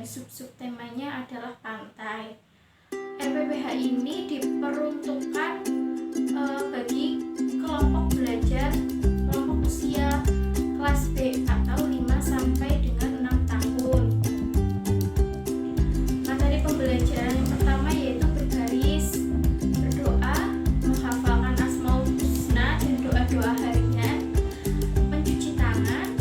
sub-sub temanya adalah pantai. RPPH ini diperuntukkan bagi kelompok belajar kelompok usia kelas B atau 5 sampai dengan 6 tahun. Materi pembelajaran yang pertama yaitu berbaris, berdoa, menghafalkan Asmaul Husna dan doa-doa harian, mencuci tangan,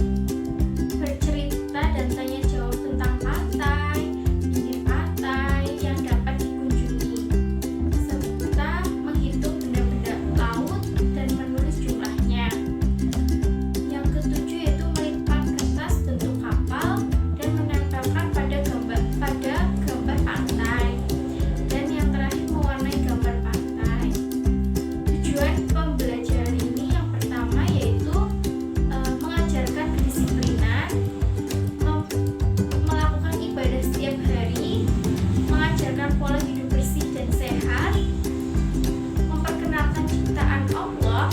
bercerita dan tanya jawab tentang pantai, pinggir pantai yang dapat dikunjungi, serta menghitung benda-benda laut dan menulis jumlahnya. Yang ketujuh yaitu melipat kertas bentuk kapal dan menempelkan pada gambar pantai. Dan yang terakhir mewarnai gambar pantai. Tujuan pembelajaran ini yang pertama yaitu mengajarkan kedisiplinan, melakukan ibadah setiap hari, mengajarkan pola hidup bersih dan sehat, memperkenalkan ciptaan Allah,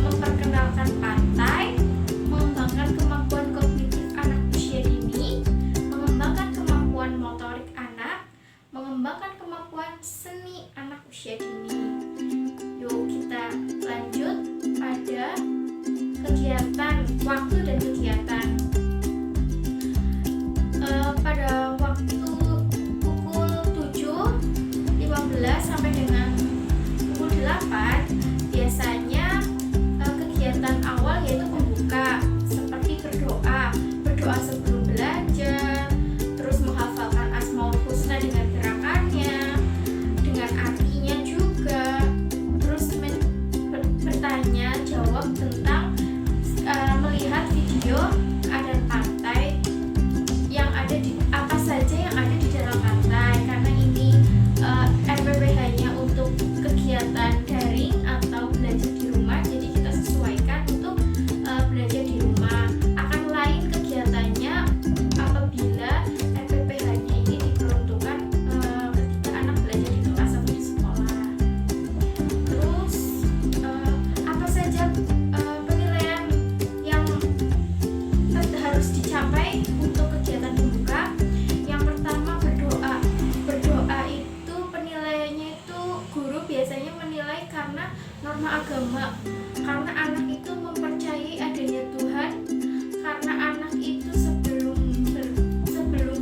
memperkenalkan pantai, mengembangkan kemampuan kognitif anak usia dini, mengembangkan kemampuan motorik anak, mengembangkan kemampuan seni anak usia dini. Yuk kita lanjut pada kegiatan, waktu dan kegiatan. Pada waktu pukul 7.15 sampai dengan pukul 8 biasanya kegiatan awal yaitu pembuka seperti berdoa sebelum belajar, terus menghafalkan Asmaul Husna dengan gerakannya, dengan artinya juga, terus bertanya jawab tentang melihat video keadaan pantai yang ada di apa saja yang ada di dalam pantai, karena ini RPPH-nya untuk kegiatan daring atau belajar di rumah, jadi kita sesuaikan untuk belajar di rumah. Akan lain kegiatannya apabila RPPH-nya ini diperuntukkan ketika anak belajar di kelas atau di sekolah. Terus apa saja penilaian yang harus dicapai untuk kegiatan pembuka? Yang pertama berdoa itu penilaiannya itu guru biasanya menilai karena norma agama, karena anak itu mempercayai adanya Tuhan, karena anak itu sebelum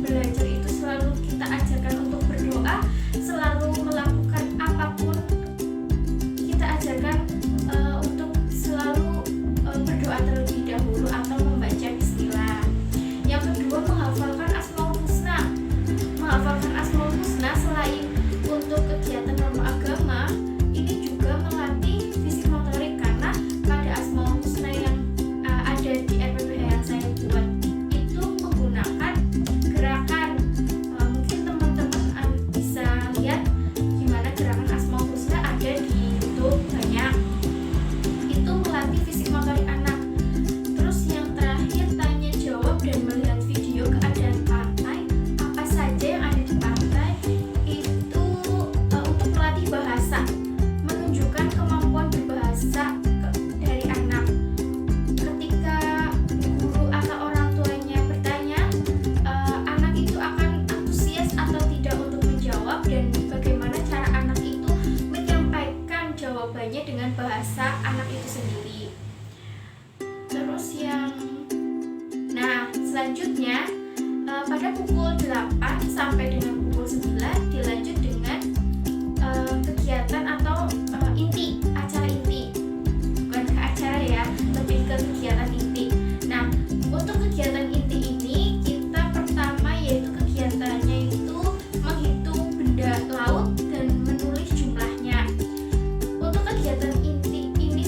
belajar itu selalu kita ajarkan untuk berdoa, selalu melakukan apapun kita ajarkan untuk selalu berdoa terlebih dahulu atau membaca bismillah. Yang kedua menghafalkan Asmaul Husna. Menghafalkan Asmaul Husna selain untuk kegiatan norma agama, ini juga melatih fisik motorik, karena pada Asmaul Husna yang ada di RPPH yang saya buat itu menggunakan gerakan. Mungkin teman-teman bisa lihat gimana gerakan Asmaul Husna ada di YouTube banyak. Itu melatih fisik motorik anak. Terus yang terakhir tanya jawab dan melihat video keadaan pantai, apa saja yang ada di pantai, itu untuk melatih bahasa, menunjukkan kemampuan berbahasa dari anak. Ketika guru atau orang tuanya bertanya, anak itu akan antusias atau tidak untuk menjawab, dan bagaimana cara anak itu menyampaikan jawabannya dengan bahasa anak itu sendiri. Terus selanjutnya pada pukul 8 sampai dengan pukul 9 dilanjut dengan kegiatan atau acara inti. Bukan ke acara ya, lebih ke kegiatan inti. Nah, untuk kegiatan inti ini kita pertama yaitu kegiatannya itu menghitung benda laut dan menulis jumlahnya. Untuk kegiatan inti ini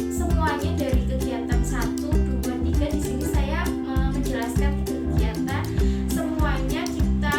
semuanya dari kegiatan 1, 2, 3 di sini saya menjelaskan kegiatan semuanya kita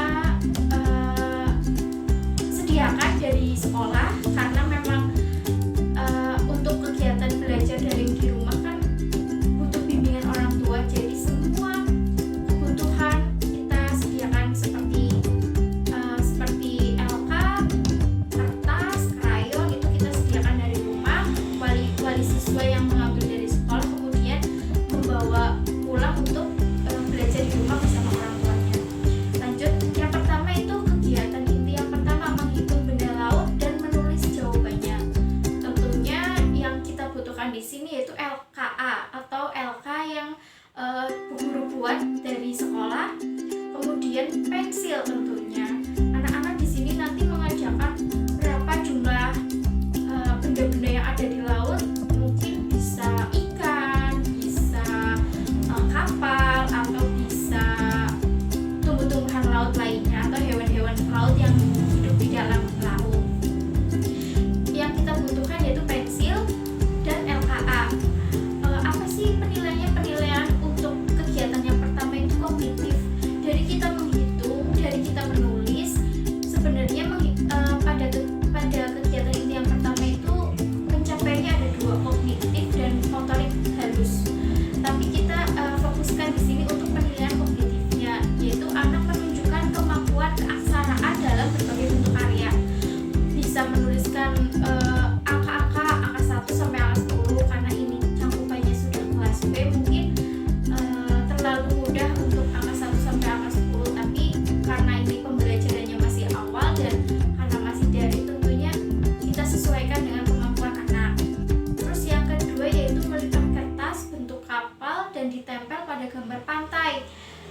gambar pantai.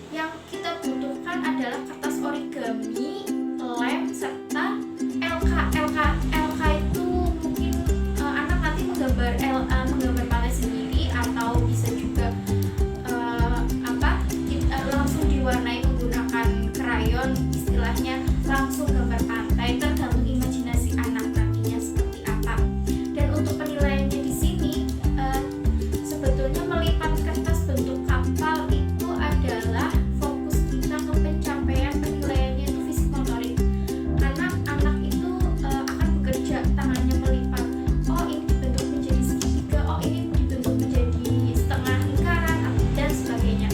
Yang kita butuhkan adalah kertas origami, lem, serta LK. LK itu mungkin anak nanti menggambar pantai sendiri, atau bisa juga langsung diwarnai menggunakan krayon, istilahnya langsung gambar pantai, tergantung imajinasi anak nantinya seperti apa. Dan untuk penilaiannya di sini sebetulnya melipat kertas bentuk kapal itu adalah fokus kita ke pencapaian penilaiannya itu fisik motorik. Anak-anak itu akan bekerja, tangannya melipat, oh ini dibentuk menjadi segitiga, oh ini dibentuk menjadi setengah lingkaran, dan sebagainya.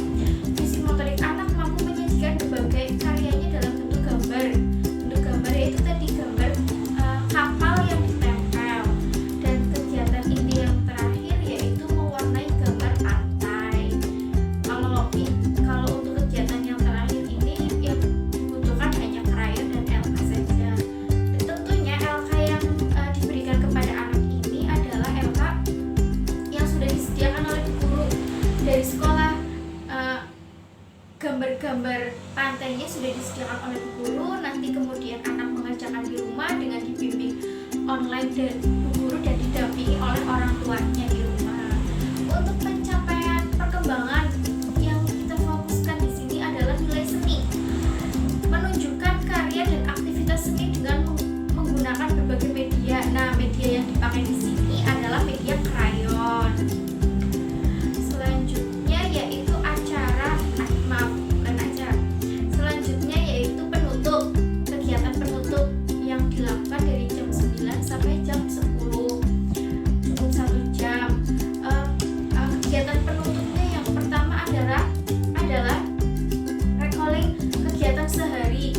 Fisik motorik anak mampu menyajikan berbagai karyanya dalam bentuk gambar. Bentuk gambar yaitu tadi gambar kapal yang ditempel. Dan kegiatan ini yang terakhir yaitu mewarnai gambar pantai. Kalau untuk kegiatan yang terakhir ini yang dibutuhkan hanya krayon dan LK saja. Dan tentunya LK yang diberikan kepada anak ini adalah LK yang sudah disediakan oleh guru dari sekolah. Gambar-gambar pantainya sudah disediakan oleh guru, nanti kemudian anak mengerjakan di rumah dengan dibimbing online dan guru dan didampingi oleh orang tuanya di rumah. Untuk pencapaian perkembangan yang kita fokuskan di sini adalah nilai seni, menunjukkan karya dan aktivitas seni dengan menggunakan berbagai media. Nah, media yang dipakai di sini adalah media krayon. Selanjutnya yaitu Selanjutnya yaitu penutup. Kegiatan penutup yang dilakukan dari jam 9 sampai jam 10, cukup 1 jam. Kegiatan penutupnya yang pertama adalah recalling kegiatan sehari,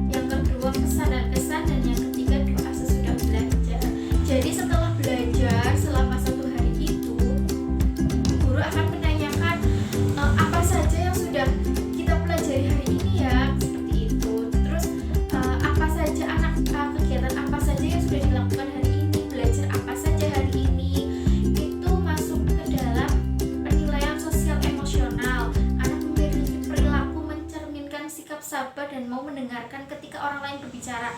yang kedua pesan dan kesan, dan yang ketiga doa sesudah belajar. Jadi setelah belajar selama 1 hari itu, guru akan menanyakan apa saja yang sudah kita pelajari hari ini ya, seperti itu. Terus kegiatan apa saja yang sudah dilakukan hari ini, belajar apa saja hari ini, itu masuk ke dalam penilaian sosial emosional. Anak memiliki perilaku mencerminkan sikap sabar dan mau mendengarkan ketika orang lain berbicara.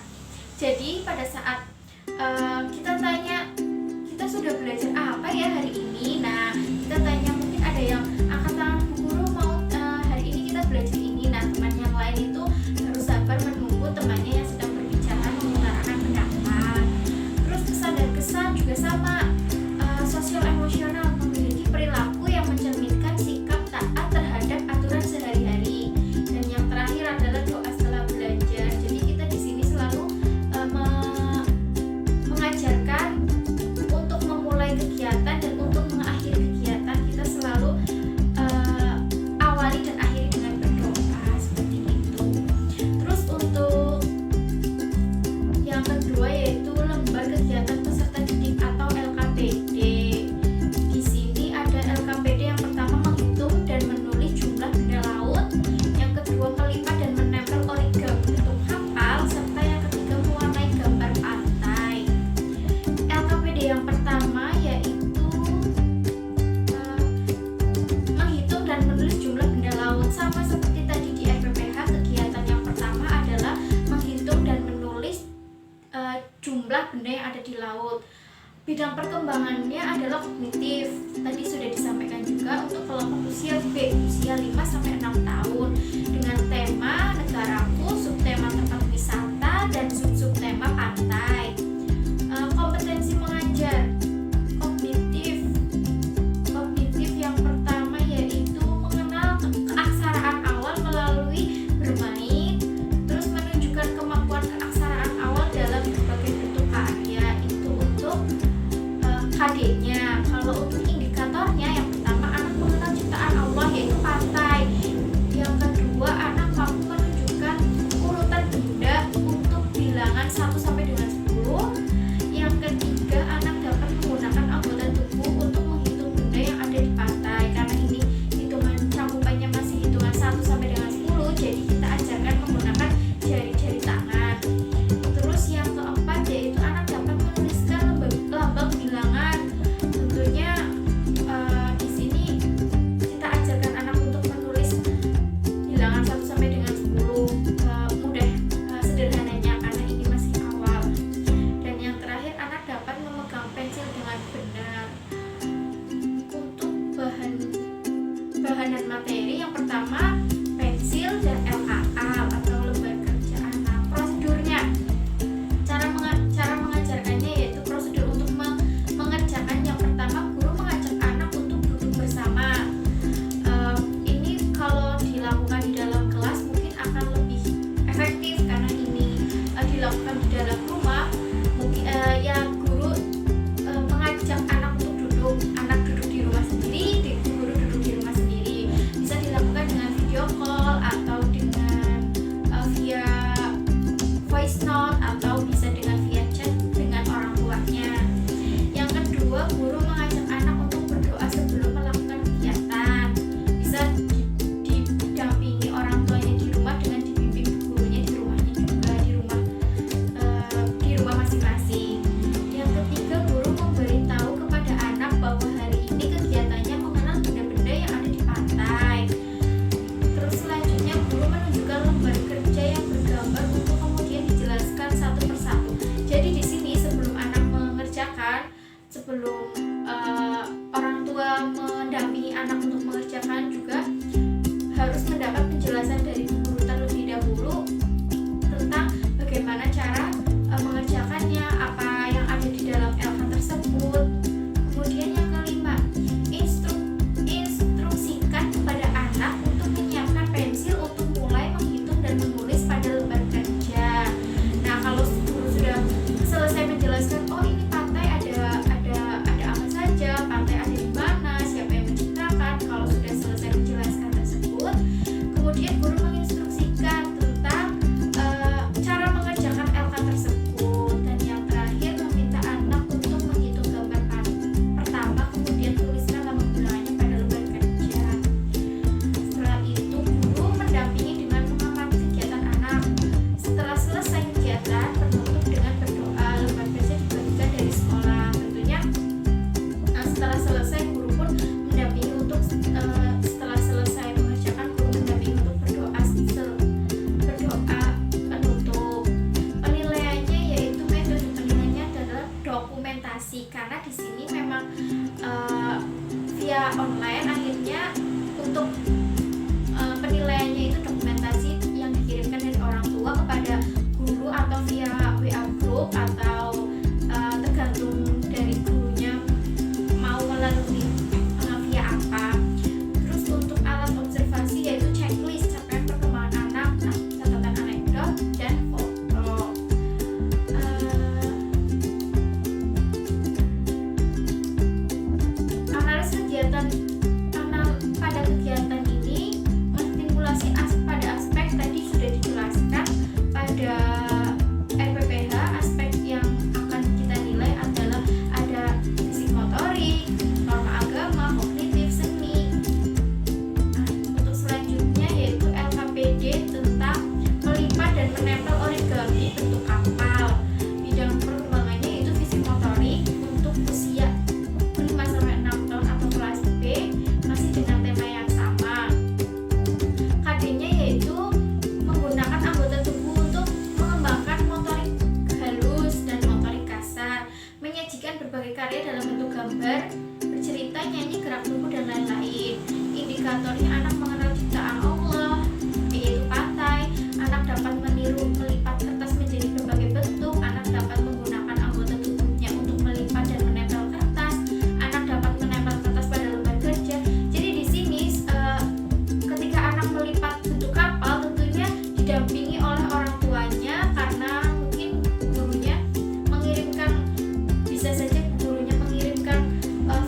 Jadi pada saat kita tanya, kita sudah belajar apa ya hari ini, nah kita tanya, mungkin ada yang angkat tangan, Bu Guru mau hari ini kita belajar ini. Nah, teman yang lain itu harus sabar menunggu temannya yang sedang berbicara mengutarakan pendapat. Terus pesan dan kesan juga sama, sosial emosional, memiliki perilaku yang mencerminkan sikap taat terhadap aturan sehari-hari. Dan yang terakhir adalah doa setelah belajar. Jadi kita di sini selalu mengajarkan untuk memulai kegiatan dan untuk mengakhiri kegiatan, kita selalu awali dan akhiri dengan berdoa, seperti itu. Terus untuk yang kedua yaitu lembar kegiatan peserta didik atau LKPD. Di sini ada LKPD yang pertama menghitung dan menulis jumlah benda laut, yang kedua melipat dan menempel origami bentuk kapal, serta yang ketiga mewarnai gambar pantai. LKPD yang pertama yaitu menghitung dan menulis jumlah benda laut. Sama seperti tadi di FPPH, kegiatan yang pertama adalah menghitung dan menulis jumlah benda yang ada di laut. Bidang perkembangannya adalah kognitif. Tadi sudah disampaikan juga untuk kelompok usia B, usia 5-6 tahun, dengan tema negaraku, subtema tempat wisata, dan subtema pantai. Kompetensi mengajar kognitif yang pertama yaitu mengenal keaksaraan awal melalui bermain, terus menunjukkan kemampuan keaksaraan awal dalam berbagai bentuk karya. Itu untuk KD-nya. Kalau untuk indikatornya, yang pertama anak mengenal ciptaan Allah yaitu pantai, yang kedua anak mampu bahan dan materi. Yang pertama pensil dan LKA atau lembar kerja anak. Prosedurnya, cara mengajarkannya yaitu prosedur untuk mengerjakan. Yang pertama, guru mengajak anak untuk duduk bersama. Ini kalau dilakukan di dalam kelas mungkin akan lebih efektif karena ini dilakukan di dalam rumah. Mungkin ya guru mengajak anak untuk duduk, anak duduk di rumah sendiri, guru duduk di rumah sendiri. Bisa dilakukan dengan video call atau dengan via voice note atau bisa dengan via chat dengan orang tuanya. Yang kedua, guru mengajak anak untuk berdoa sebelum melakukan kegiatan. Bisa didampingi orang tuanya di rumah dengan dibimbing gurunya di rumahnya juga, di rumah masing-masing. Yang ketiga, guru memberitahu kepada anak bahwa hari ini kegiatannya mengenal benda-benda yang ada di pantai. Terus selanjutnya, guru menunjukkan lembar kerja yang bergambar untuk kemudian dijelaskan satu persatu. Jadi di sini sebelum anak mengerjakan, sebelum orang tua mendampingi anak untuk mengerjakan juga harus mendapat penjelasan dari guru terlebih dahulu tentang bagaimana cara mengerjakannya, apa yang ada di dalam LK tersebut. Kemudian yang kelima, instruksikan kepada anak untuk menyiapkan pensil untuk mulai menghitung dan menulis pada lembar kerja. Nah, kalau guru sudah selesai menjelaskan, oh ini pantai ada apa saja, pantai ada di mana, siapa yang menciptakan. Kalau sudah selesai menjelaskan tersebut, kemudian guru menginstruksikan tentang cara mengerjakan LK tersebut. Dan yang terakhir, meminta anak untuk menghitung gambar pertama, kemudian tuliskan nama bilangannya pada lembar kerja. Setelah itu, guru mendampingi dengan mengamati kegiatan anak. Setelah selesai kegiatan, penutup dengan berdoa. Lembar kerja dibagikan dari sekolah. Tentunya setelah selesai, guru pun mendampingi untuk setelah selesai mengerjakan, guru mendampingi untuk berdoa penutup. Penilaiannya yaitu metode penilaiannya adalah dokumentasi, karena di sini memang via online, akhirnya untuk penilaiannya itu dokumentasi yang dikirimkan dari orang tua kepada guru atau via WA group atau tergantung dari gurunya mau melalui via apa. Terus untuk alat observasi yaitu checklist capaian perkembangan anak, catatan anekdot dan foto. Analis kegiatan pada kegiatan ini menstimulasi pada aspek tadi sudah dijelaskan pada RPPH. Aspek yang akan kita nilai adalah ada fisik motorik, norma agama, kognitif, seni. Nah, untuk selanjutnya yaitu LKPD tentang melipat dan menempel origami bentuk kapal. Bidang perkembangannya yaitu fisik motorik untuk usia 5-6 tahun atau kelas B, masih dengan tema yang sama. KD-nya yaitu menggunakan anggota tubuh untuk mengembangkan motorik halus dan motorik kasar, menyajikan berbagai karya dalam bentuk gambar, bercerita, nyanyi, gerak tubuh, dan lain-lain. Indikatornya anak mengenal ciptaan Allah, yaitu pantai. Anak dapat meniru melipat kertas menjadi berbagai bentuk. Anak dapat menggunakan anggota tubuhnya untuk melipat dan menempel kertas. Anak dapat menempel kertas pada lembar kerja. Jadi di sini ketika anak melipat bentuk kapal, tentunya didampingi oleh orang tuanya, karena mungkin gurunya mengirimkan, bisa saja gurunya mengirimkan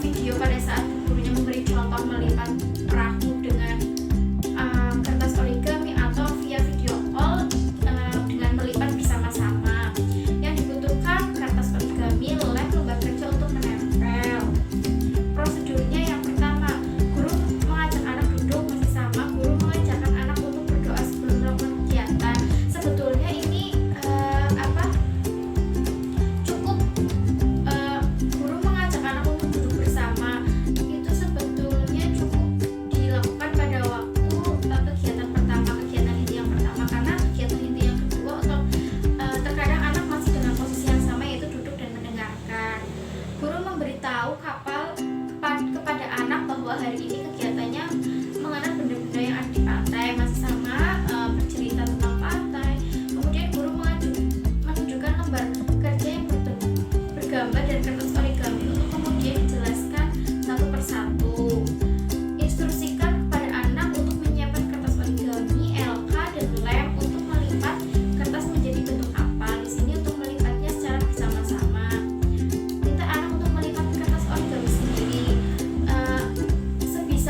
video pada saat gurunya memberi contoh melipat perahu dengan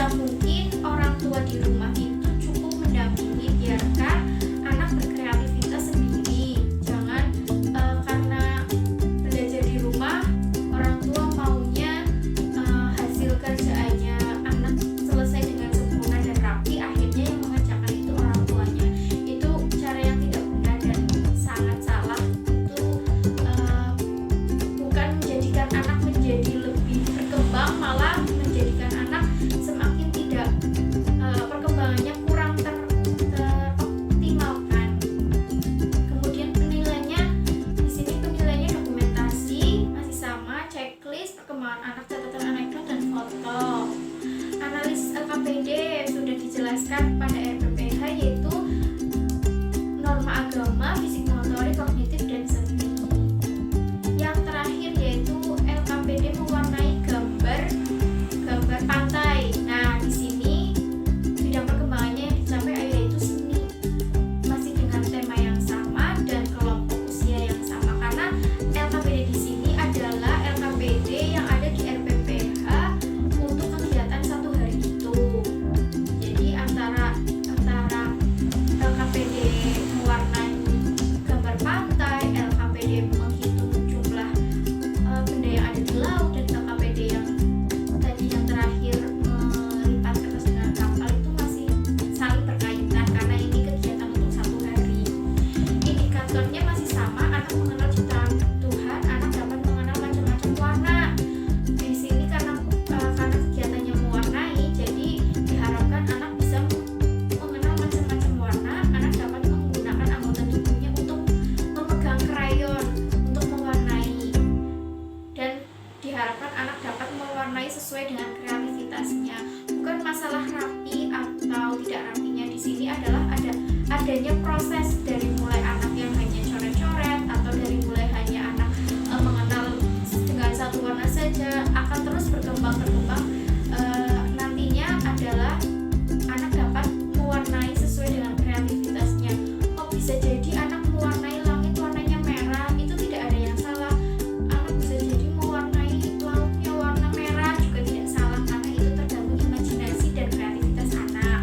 sebisa mungkin orang tua di rumah itu cukup mendampingi, biarkan anak berkreativitas sendiri. Jangan karena belajar di rumah orang tua maunya hasil kerjaannya anak selesai dengan sempurna dan rapi, akhirnya yang mengerjakan itu orang tuanya. Itu cara yang tidak benar dan sangat salah. Itu bukan menjadikan anak menjadi lebih berkembang, malah menjadikan anak semakin tidak perkembangannya kurang teroptimalkan. Kemudian penilaiannya di sini penilaiannya dokumentasi masih sama, checklist, perkembangan anak, catatan anekdot dan foto. Analisis LKPD sudah dijelaskan pada RPPH, yaitu norma agama, fisik motorik, kognitif dan seni. Yang terakhir yaitu LKPD mewarnai gambar pantai. Nah, di sini bidang perkembangannya yang dicapai yaitu seni, masih dengan tema yang sama dan kelompok usia yang sama, karena LKPD di sini adalah LKPD yang ada di RPPH untuk kegiatan satu hari itu. Jadi antara LKPD mewarnai gambar pantai, LKPD menghitung jumlah benda yang ada di laut, dan LKPD yang tadi yang terakhir melipat kertas dengan kapal itu masih saling berkaitan karena ini kegiatan untuk satu hari. Indikatornya masih sama, anak mengenal ciptaan Tuhan, anak dapat mengenal macam-macam warna. Di sini karena kegiatannya mewarnai, jadi diharapkan anak bisa mengenal macam-macam warna. Anak dapat menggunakan anggota tubuhnya untuk memegang krayon untuk mewarnai, dan diharapkan anak dapat mewarnai sesuai dengan kreativitasnya. Bukan masalah rapi atau tidak rapinya, di sini adalah adanya proses dari mulai anak yang hanya coret-coret atau dari mulai hanya anak mengenal dengan satu warna saja, akan terus berkembang. Nantinya adalah anak dapat mewarnai sesuai dengan kreativitasnya. Oh, bisa jadi anak mewarnai langit warnanya merah, itu tidak ada yang salah. Anak bisa jadi mewarnai lautnya warna merah, juga tidak salah, karena itu tergantung imajinasi dan kreativitas anak.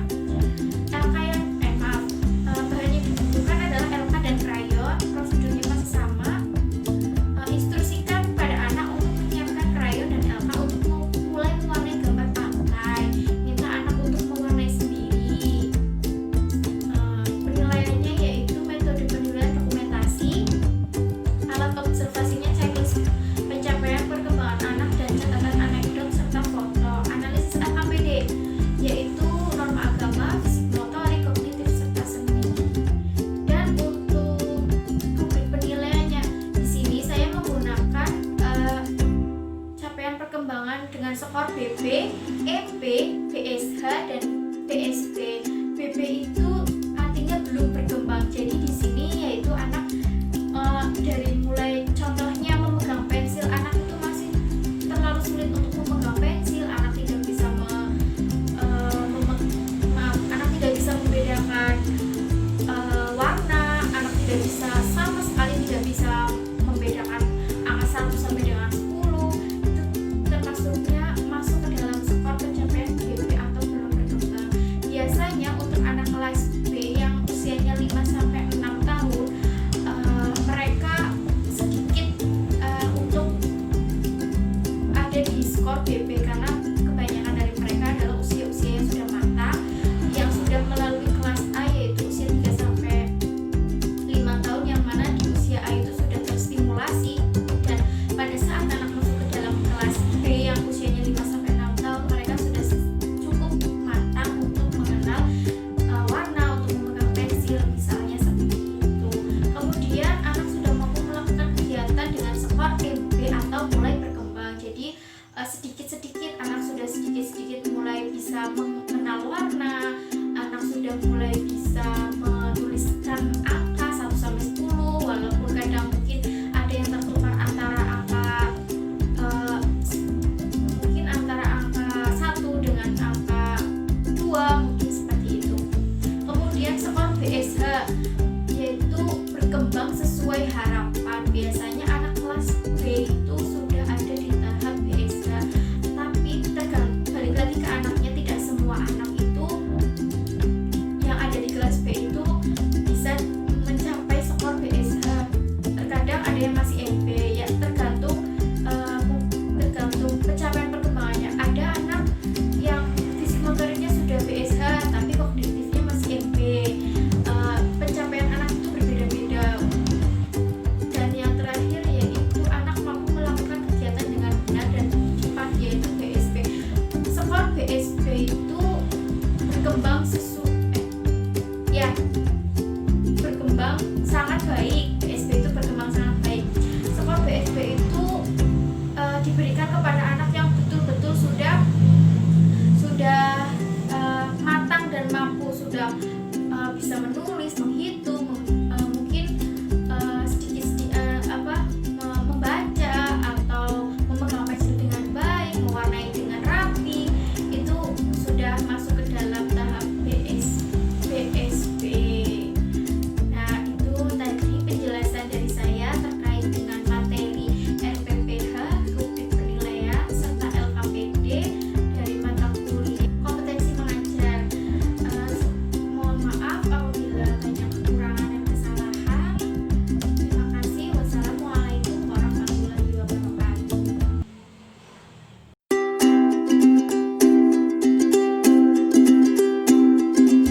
Bahan yang dibutuhkan adalah LK dan krayon. Prosedurnya masih sama. Instruksikan pada anak untuk menyiapkan krayon dan LK untuk mulai mewarnai gambar pantai. Minta anak untuk mewarnai sendiri. Penilaiannya yaitu metode penilaian dokumentasi, alat observasinya checklist pencapaian perkembangan anak dan catatan anekdot serta foto. Analisis LKPD yaitu norma agama, fisik motorik, kognitif serta seni. Dan untuk rubrik penilaiannya di sini saya menggunakan capaian perkembangan dengan skor BB, EP, BSH dan BSB. BB itu artinya belum berkembang. Jadi di sini yaitu anak dari mulai contohnya memegang pensil, anak itu masih terlalu sulit untuk memegang pensil, anak tidak bisa anak tidak bisa membedakan warna, anak tidak bisa sama sekali tidak bisa membedakan angka 1 sampai dengan 10. Itu termasuknya masuk ke dalam skor pencapaian BB atau belum berkembang. Biasanya untuk anak kelas B yang usianya 5 sampai 6 tahun, mereka sedikit untuk ada di skor BB, karena kebanyakan dari mereka adalah usia-usia yang sudah matang, yang sudah melalui kelas A yaitu usia 3 sampai 5 tahun, yang mana di usia A itu sudah terstimulasi, dan pada saat anak masuk ke dalam kelas B yang usianya 5 sampai 6 tahun, mereka sudah cukup matang untuk mengenal warna, untuk memegang pensil misalnya seperti itu. Kemudian anak sudah mampu melakukan kegiatan dengan skor MB atau mulai berkembang. Jadi sedikit-sedikit anak sudah sedikit-sedikit mulai bisa mengenal warna, anak sudah mulai bisa menuliskan angka 1 sampai 10, walaupun kadang mungkin ada yang tertukar antara angka mungkin antara angka 1 dengan angka 2, mungkin seperti itu. Kemudian skor BSH yaitu berkembang sesuai harapan. Biasanya anak kelas B itu sudah ada di tahap BSH, tapi balik lagi ke anaknya, tidak semua berkembang sesuai